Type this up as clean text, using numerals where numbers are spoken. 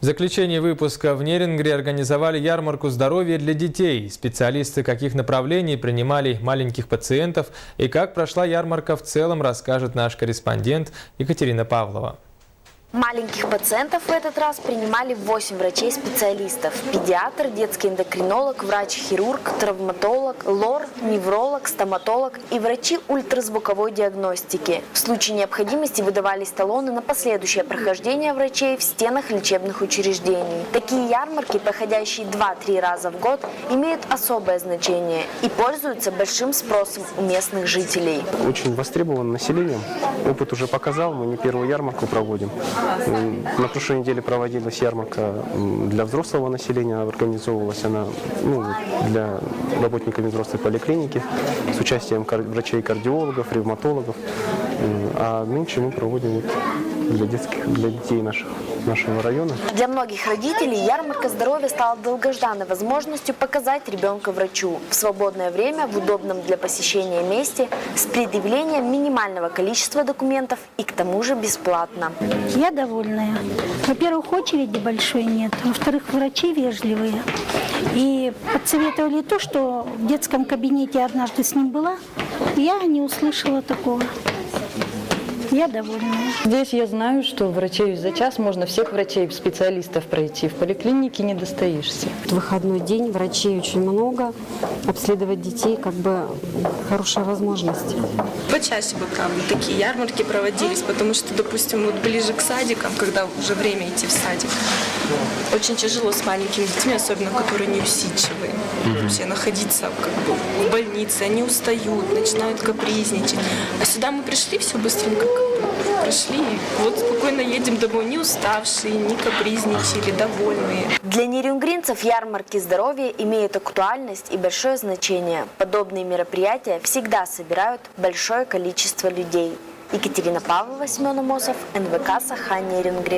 В заключении выпуска в Нерингре организовали ярмарку здоровья для детей. Специалисты каких направлений принимали маленьких пациентов и как прошла ярмарка в целом, расскажет наш корреспондент Екатерина Павлова. Маленьких пациентов в этот раз принимали 8 врачей-специалистов. Педиатр, детский эндокринолог, врач-хирург, травматолог, лор, невролог, стоматолог и врачи ультразвуковой диагностики. В случае необходимости выдавались талоны на последующее прохождение врачей в стенах лечебных учреждений. Такие ярмарки, проходящие 2-3 раза в год, имеют особое значение и пользуются большим спросом у местных жителей. Очень востребован населением. Опыт уже показал, мы не первую ярмарку проводим. На прошлой неделе проводилась ярмарка для взрослого населения, организовывалась она для работниками взрослой поликлиники с участием врачей-кардиологов, ревматологов. А нынче мы проводим для детей нашего района. Для многих родителей ярмарка здоровья стала долгожданной возможностью показать ребенка врачу в свободное время в удобном для посещения месте с предъявлением минимального количества документов и к тому же бесплатно. Я довольная. Во-первых, очереди большой нет. Во-вторых, врачи вежливые. И подсоветовали то, что в детском кабинете однажды с ним была, я не услышала такого. Я довольна. Здесь я знаю, что врачей за час можно всех врачей-специалистов пройти. В поликлинике не достоишься. В выходной день врачей очень много. Обследовать детей хорошая возможность. Почаще бы, правда, такие ярмарки проводились, потому что, допустим, вот ближе к садикам, когда уже время идти в садик, очень тяжело с маленькими детьми, особенно которые неусидчивые. Вообще находиться в больнице, они устают, начинают капризничать. А сюда мы пришли, все быстренько прошли, и вот спокойно едем домой, не уставшие, не капризничали, довольные. Для нерингринцев ярмарки здоровья имеют актуальность и большое значение. Подобные мероприятия всегда собирают большое количество людей. Екатерина Павлова, Семен Амосов, НВК Саха, Нерингри.